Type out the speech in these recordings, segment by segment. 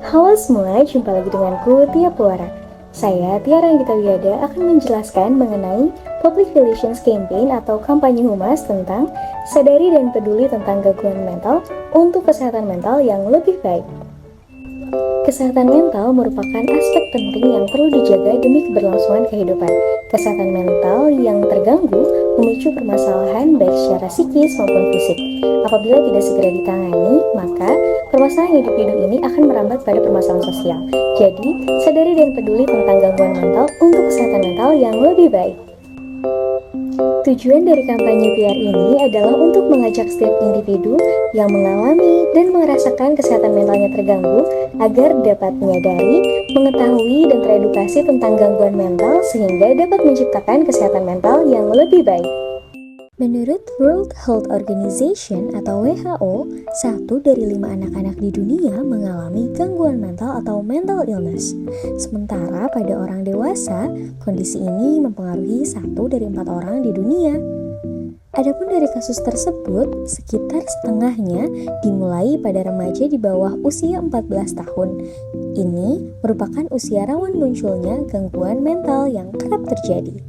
Halo semua, jumpa lagi denganku Tia Puara. Saya Tiara Anggita Wiyada akan menjelaskan mengenai Public Relations Campaign atau kampanye humas tentang sadari dan peduli tentang gangguan mental untuk kesehatan mental yang lebih baik. Kesehatan mental merupakan aspek penting yang perlu dijaga demi keberlangsungan kehidupan. Kesehatan mental yang terganggu memicu permasalahan baik secara psikis maupun fisik. Apabila tidak segera ditangani, maka permasalahan individu ini akan merambat pada permasalahan sosial. Jadi, sadari dan peduli tentang gangguan mental untuk kesehatan mental yang lebih baik. Tujuan dari kampanye PR ini adalah untuk mengajak setiap individu yang mengalami dan merasakan kesehatan mentalnya terganggu agar dapat menyadari, mengetahui, dan teredukasi tentang gangguan mental sehingga dapat menciptakan kesehatan mental yang lebih baik. Menurut World Health Organization atau WHO, 1 dari 5 anak-anak di dunia mengalami gangguan mental atau mental illness. Sementara pada orang dewasa, kondisi ini mempengaruhi 1 dari 4 orang di dunia. Adapun dari kasus tersebut, sekitar setengahnya dimulai pada remaja di bawah usia 14 tahun. Ini merupakan usia rawan munculnya gangguan mental yang kerap terjadi.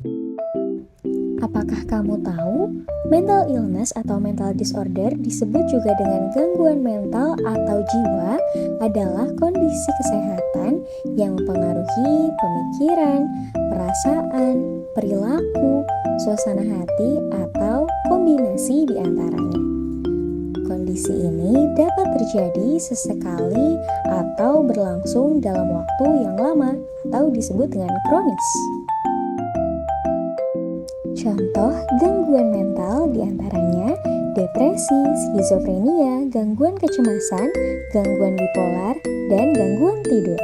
Apakah kamu tahu, mental illness atau mental disorder disebut juga dengan gangguan mental atau jiwa adalah kondisi kesehatan yang mempengaruhi pemikiran, perasaan, perilaku, suasana hati, atau kombinasi di antaranya. Kondisi ini dapat terjadi sesekali atau berlangsung dalam waktu yang lama atau disebut dengan kronis. Contoh gangguan mental diantaranya depresi, skizofrenia, gangguan kecemasan, gangguan bipolar, dan gangguan tidur.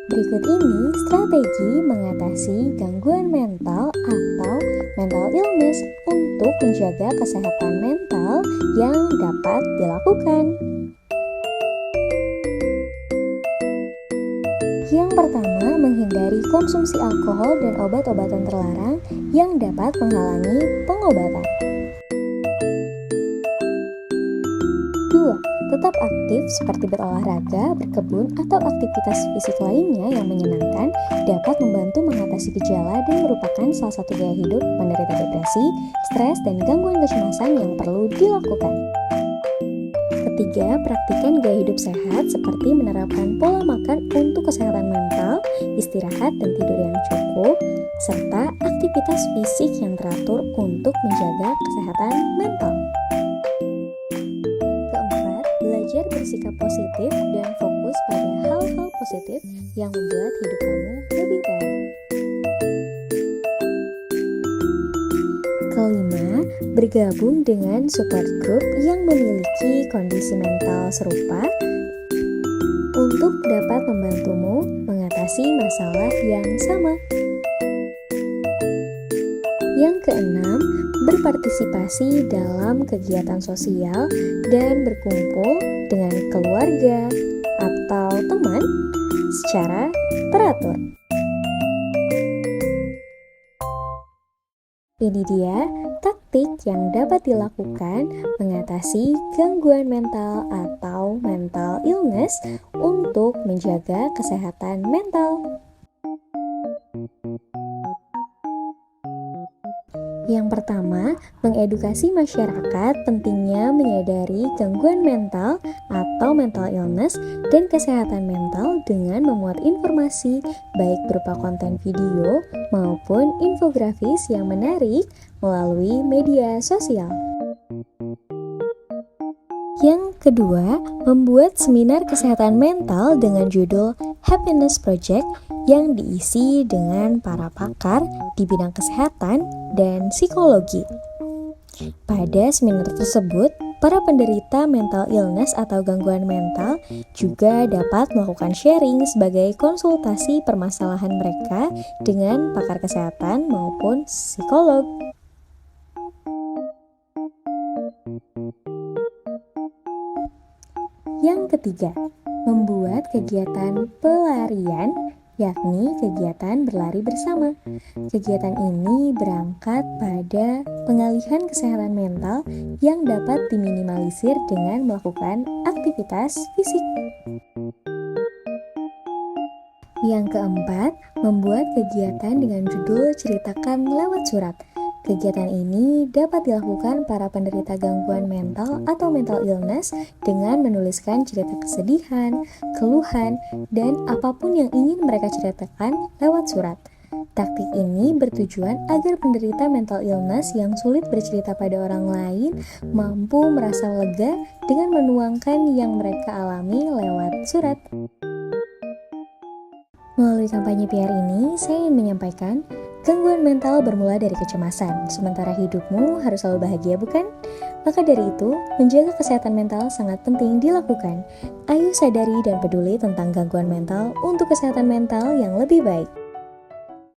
Berikut ini strategi mengatasi gangguan mental atau mental illness untuk menjaga kesehatan mental yang dapat dilakukan. Yang pertama, menghindari konsumsi alkohol dan obat-obatan terlarang yang dapat menghalangi pengobatan. 2. Tetap aktif seperti berolahraga, berkebun, atau aktivitas fisik lainnya yang menyenangkan dapat membantu mengatasi gejala dan merupakan salah satu gaya hidup penderita depresi, stres, dan gangguan kecemasan yang perlu dilakukan. Ketiga, praktikkan gaya hidup sehat seperti menerapkan pola makan untuk kesehatan mental, istirahat dan tidur yang cukup, serta aktivitas fisik yang teratur untuk menjaga kesehatan mental. Keempat, belajar bersikap positif dan fokus pada hal-hal positif yang membuat hidup kamu lebih baik. Kelima, bergabung dengan support group yang memiliki kondisi mental serupa untuk dapat membantumu mengatasi masalah yang sama. Yang keenam, berpartisipasi dalam kegiatan sosial dan berkumpul dengan keluarga atau teman secara teratur. Ini dia taktik yang dapat dilakukan mengatasi gangguan mental atau mental illness untuk menjaga kesehatan mental. Yang pertama, mengedukasi masyarakat pentingnya menyadari gangguan mental atau mental illness dan kesehatan mental dengan memuat informasi baik berupa konten video maupun infografis yang menarik melalui media sosial. Yang kedua, membuat seminar kesehatan mental dengan judul Happiness Project yang diisi dengan para pakar di bidang kesehatan dan psikologi. Pada seminar tersebut, para penderita mental illness atau gangguan mental juga dapat melakukan sharing sebagai konsultasi permasalahan mereka dengan pakar kesehatan maupun psikolog. Yang ketiga, membuat kegiatan pelarian, yakni kegiatan berlari bersama. Kegiatan ini berangkat pada pengalihan kesehatan mental yang dapat diminimalisir dengan melakukan aktivitas fisik. Yang keempat, membuat kegiatan dengan judul Ceritakan Lewat Surat. Kegiatan ini dapat dilakukan para penderita gangguan mental atau mental illness dengan menuliskan cerita kesedihan, keluhan, dan apapun yang ingin mereka ceritakan lewat surat. Taktik ini bertujuan agar penderita mental illness yang sulit bercerita pada orang lain mampu merasa lega dengan menuangkan yang mereka alami lewat surat. Melalui kampanye PR ini, saya ingin menyampaikan, gangguan mental bermula dari kecemasan, sementara hidupmu harus selalu bahagia, bukan? Maka dari itu, menjaga kesehatan mental sangat penting dilakukan. Ayo sadari dan peduli tentang gangguan mental untuk kesehatan mental yang lebih baik.